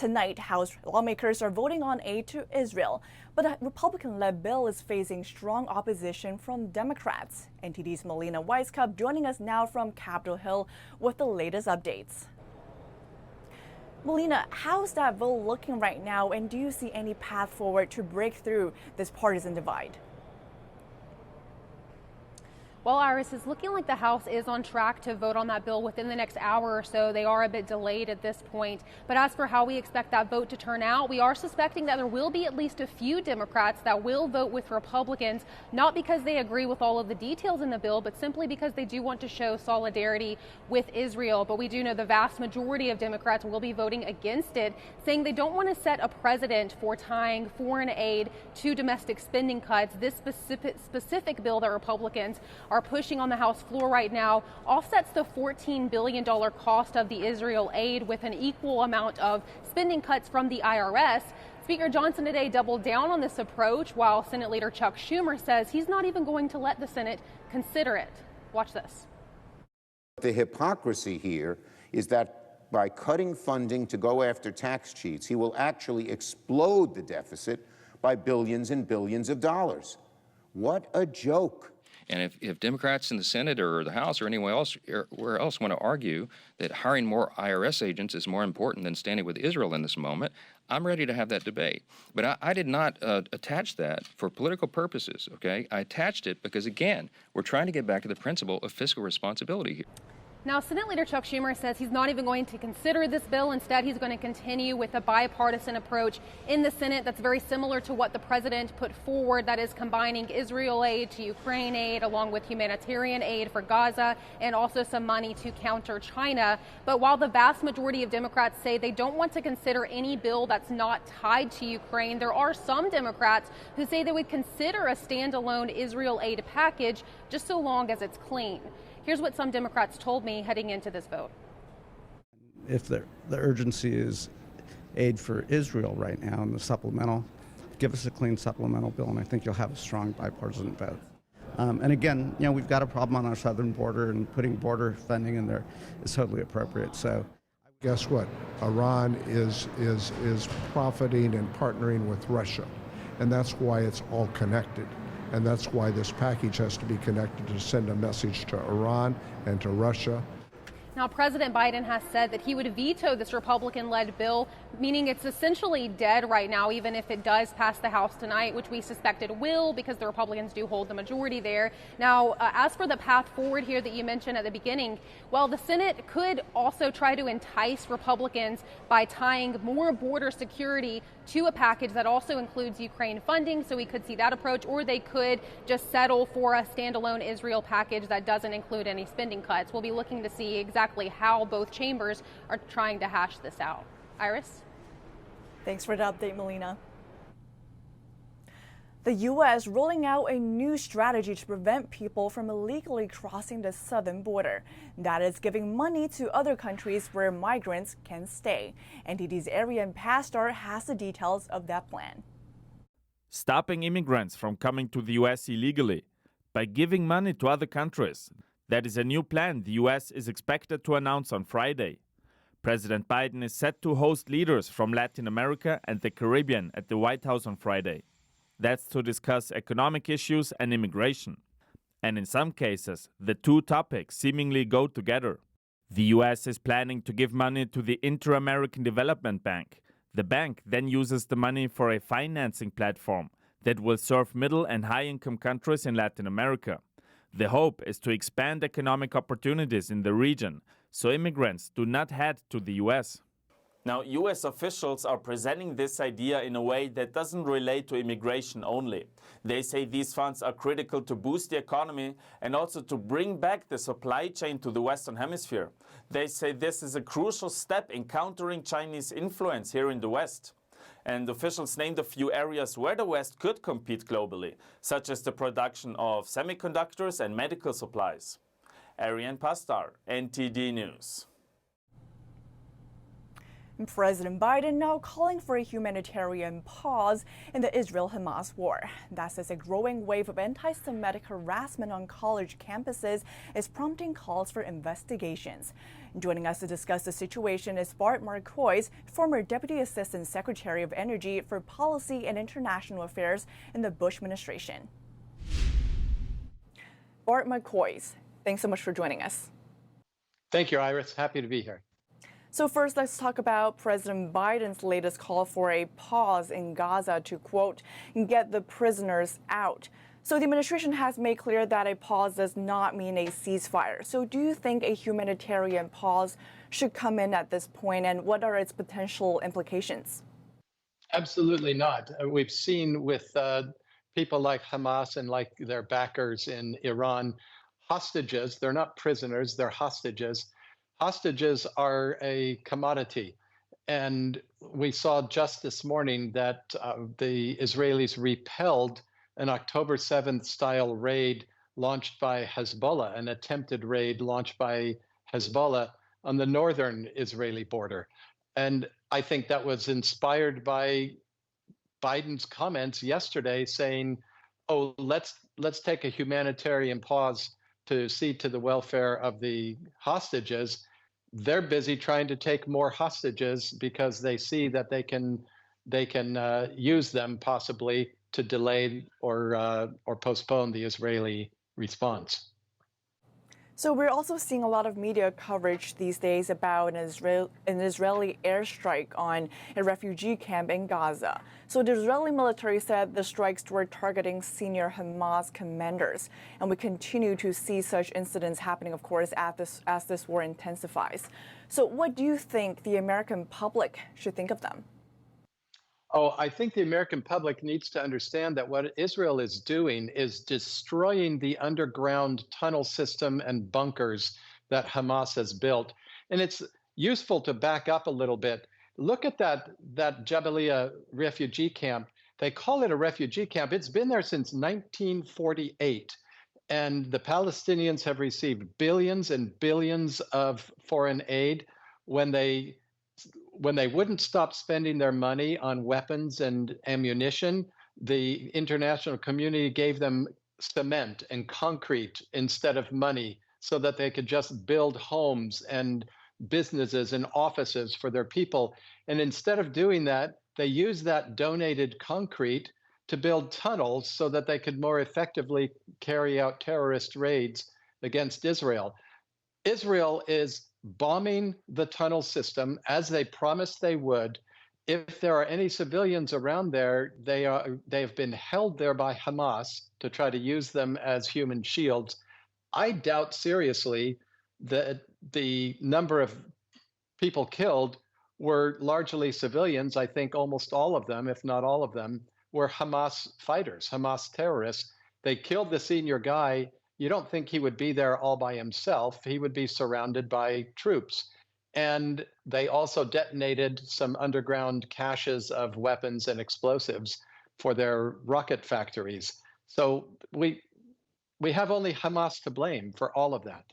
Tonight, House lawmakers are voting on aid to Israel, but a Republican-led bill is facing strong opposition from Democrats. NTD's Melina Weisskopf joining us now from Capitol Hill with the latest updates. Melina, how's that vote looking right now, and do you see any path forward to break through this partisan divide? Well, Iris, it's looking like the House is on track to vote on that bill within the next hour or so. They are a bit delayed at this point. But as for how we expect that vote to turn out, we are suspecting that there will be at least a few Democrats that will vote with Republicans, not because they agree with all of the details in the bill, but simply because they do want to show solidarity with Israel. But we do know the vast majority of Democrats will be voting against it, saying they don't want to set a precedent for tying foreign aid to domestic spending cuts. This specific bill that Republicans are pushing on the House floor right now offsets the $14 billion cost of the Israel aid with an equal amount of spending cuts from the IRS. Speaker Johnson today doubled down on this approach, while Senate Leader Chuck Schumer says he's not even going to let the Senate consider it. Watch this. The hypocrisy here is that by cutting funding to go after tax cheats, he will actually explode the deficit by billions and billions of dollars. What a joke. And if Democrats in the Senate or the House or anywhere else want to argue that hiring more IRS agents is more important than standing with Israel in this moment, I'm ready to have that debate. But I did not attach that for political purposes, okay? I attached it because, again, we're trying to get back to the principle of fiscal responsibility here. Now, Senate Leader Chuck Schumer says he's not even going to consider this bill. Instead, he's going to continue with a bipartisan approach in the Senate that's very similar to what the president put forward, that is combining Israel aid to Ukraine aid along with humanitarian aid for Gaza and also some money to counter China. But while the vast majority of Democrats say they don't want to consider any bill that's not tied to Ukraine, there are some Democrats who say they would consider a standalone Israel aid package just so long as it's clean. Here's what some Democrats told me heading into this vote. If the urgency is aid for Israel right now in the supplemental, give us a clean supplemental bill, and I think you'll have a strong bipartisan vote. And again, you know, we've got a problem on our southern border, and putting border funding in there is totally appropriate. So, guess what? Iran is profiting and partnering with Russia, and that's why it's all connected. And that's why this package has to be connected to send a message to Iran and to Russia. Now, President Biden has said that he would veto this Republican-led bill, meaning it's essentially dead right now, even if it does pass the House tonight, which we suspect it will because the Republicans do hold the majority there. Now, as for the path forward here that you mentioned at the beginning, well, the Senate could also try to entice Republicans by tying more border security to a package that also includes Ukraine funding, so we could see that approach, or they could just settle for a standalone Israel package that doesn't include any spending cuts. We'll be looking to see exactly how both chambers are trying to hash this out. Iris? Thanks for the update, Melina. The U.S. rolling out a new strategy to prevent people from illegally crossing the southern border. That is giving money to other countries where migrants can stay. NTD's Arian Pastor has the details of that plan. Stopping immigrants from coming to the U.S. illegally by giving money to other countries. That is a new plan the U.S. is expected to announce on Friday. President Biden is set to host leaders from Latin America and the Caribbean at the White House on Friday. That's to discuss economic issues and immigration. And in some cases, the two topics seemingly go together. The U.S. is planning to give money to the Inter-American Development Bank. The bank then uses the money for a financing platform that will serve middle and high-income countries in Latin America. The hope is to expand economic opportunities in the region so immigrants do not head to the U.S. Now, U.S. officials are presenting this idea in a way that doesn't relate to immigration only. They say these funds are critical to boost the economy and also to bring back the supply chain to the Western Hemisphere. They say this is a crucial step in countering Chinese influence here in the West. And officials named a few areas where the West could compete globally, such as the production of semiconductors and medical supplies. Arian Pastar, NTD News. President Biden now calling for a humanitarian pause in the Israel-Hamas war. That says a growing wave of anti-Semitic harassment on college campuses is prompting calls for investigations. Joining us to discuss the situation is Bart Marcois, former Deputy Assistant Secretary of Energy for Policy and International Affairs in the Bush administration. Bart Marcois, thanks so much for joining us. Thank you, Iris. Happy to be here. So first, let's talk about President Biden's latest call for a pause in Gaza to, quote, get the prisoners out. So the administration has made clear that a pause does not mean a ceasefire. So do you think a humanitarian pause should come in at this point, and what are its potential implications? Absolutely not. We've seen with people like Hamas and like their backers in Iran, hostages, they're not prisoners, they're hostages. Hostages are a commodity. And we saw just this morning that the Israelis repelled an October 7th style raid launched by Hezbollah, an attempted raid launched by Hezbollah on the northern Israeli border. And I think that was inspired by Biden's comments yesterday saying, oh, let's take a humanitarian pause to see to the welfare of the hostages. They're busy trying to take more hostages because they see that they can use them possibly to delay or postpone the Israeli response. So we're also seeing a lot of media coverage these days about an Israeli airstrike on a refugee camp in Gaza. So the Israeli military said the strikes were targeting senior Hamas commanders. And we continue to see such incidents happening, of course, as this war intensifies. So what do you think the American public should think of them? Oh, I think the American public needs to understand that what Israel is doing is destroying the underground tunnel system and bunkers that Hamas has built. And it's useful to back up a little bit. Look at that Jabalia refugee camp. They call it a refugee camp. It's been there since 1948. And the Palestinians have received billions and billions of foreign aid when they wouldn't stop spending their money on weapons and ammunition. The international community gave them cement and concrete instead of money so that they could just build homes and businesses and offices for their people. And instead of doing that, they used that donated concrete to build tunnels so that they could more effectively carry out terrorist raids against Israel. Israel is bombing the tunnel system as they promised they would. If there are any civilians around there, they have been held there by Hamas to try to use them as human shields. I doubt seriously that the number of people killed were largely civilians. I think almost all of them, if not all of them, were Hamas fighters, Hamas terrorists. They killed the senior guy. You don't think he would be there all by himself. He would be surrounded by troops. And they also detonated some underground caches of weapons and explosives for their rocket factories. So we have only Hamas to blame for all of that.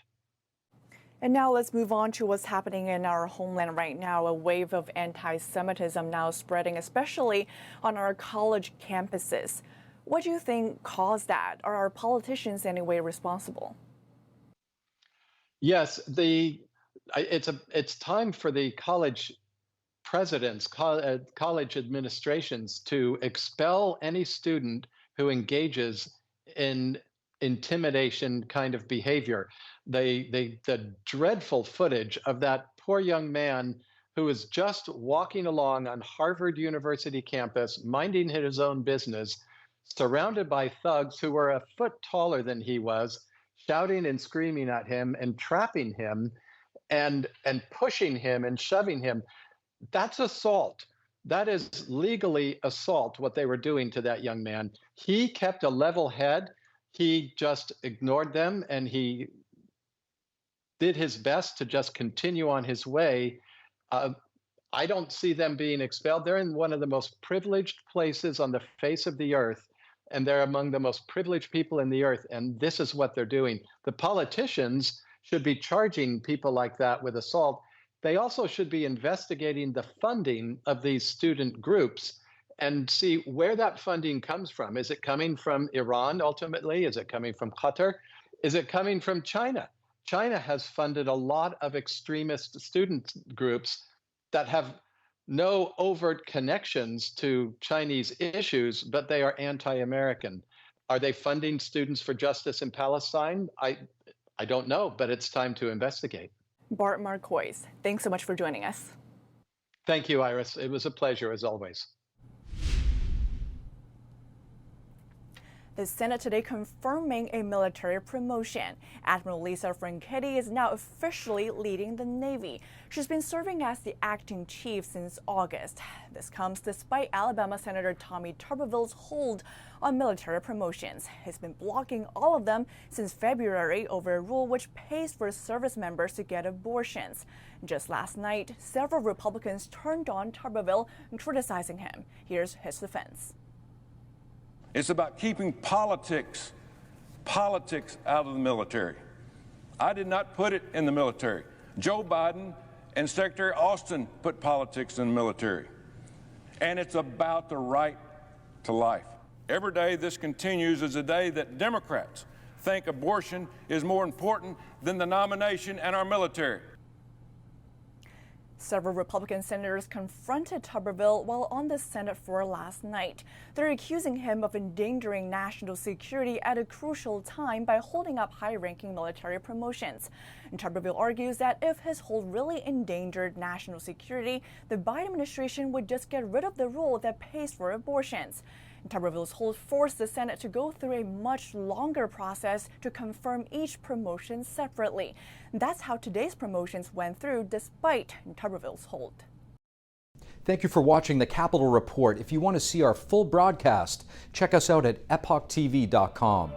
And now let's move on to what's happening in our homeland right now. A wave of anti-Semitism now spreading, especially on our college campuses. What do you think caused that? Are our politicians in any way responsible? Yes, it's time for the college presidents, college administrations to expel any student who engages in intimidation kind of behavior. The dreadful footage of that poor young man who was just walking along on Harvard University campus, minding his own business, surrounded by thugs who were a foot taller than he was, shouting and screaming at him and trapping him and pushing him and shoving him. That's assault. That is legally assault, what they were doing to that young man. He kept a level head. He just ignored them, and he did his best to just continue on his way. I don't see them being expelled. They're in one of the most privileged places on the face of the earth, and they're among the most privileged people in the earth, and this is what they're doing. The politicians should be charging people like that with assault. they also should be investigating the funding of these student groups and see where that funding comes from. Is it coming from Iran ultimately? Is it coming from Qatar? Is it coming from China? China has funded a lot of extremist student groups that have no overt connections to Chinese issues, but they are anti-American. Are they funding Students for Justice in Palestine? I don't know, but it's time to investigate. Bart Marcois, thanks so much for joining us. Thank you, Iris. It was a pleasure as always. The Senate today confirming a military promotion. Admiral Lisa Franchetti is now officially leading the Navy. She's been serving as the acting chief since August. This comes despite Alabama Senator Tommy Tuberville's hold on military promotions. He's been blocking all of them since February over a rule which pays for service members to get abortions. Just last night, several Republicans turned on Tuberville and criticizing him. Here's his defense. It's about keeping politics out of the military. I did not put it in the military. Joe Biden and Secretary Austin put politics in the military. And it's about the right to life. Every day this continues is a day that Democrats think abortion is more important than the nomination and our military. Several Republican senators confronted Tuberville while on the Senate floor last night. They're accusing him of endangering national security at a crucial time by holding up high-ranking military promotions. And Tuberville argues that if his hold really endangered national security, the Biden administration would just get rid of the rule that pays for abortions. Tuberville's hold forced the Senate to go through a much longer process to confirm each promotion separately. That's how today's promotions went through despite Tuberville's hold. Thank you for watching the Capitol Report. If you want to see our full broadcast, check us out at epochtv.com.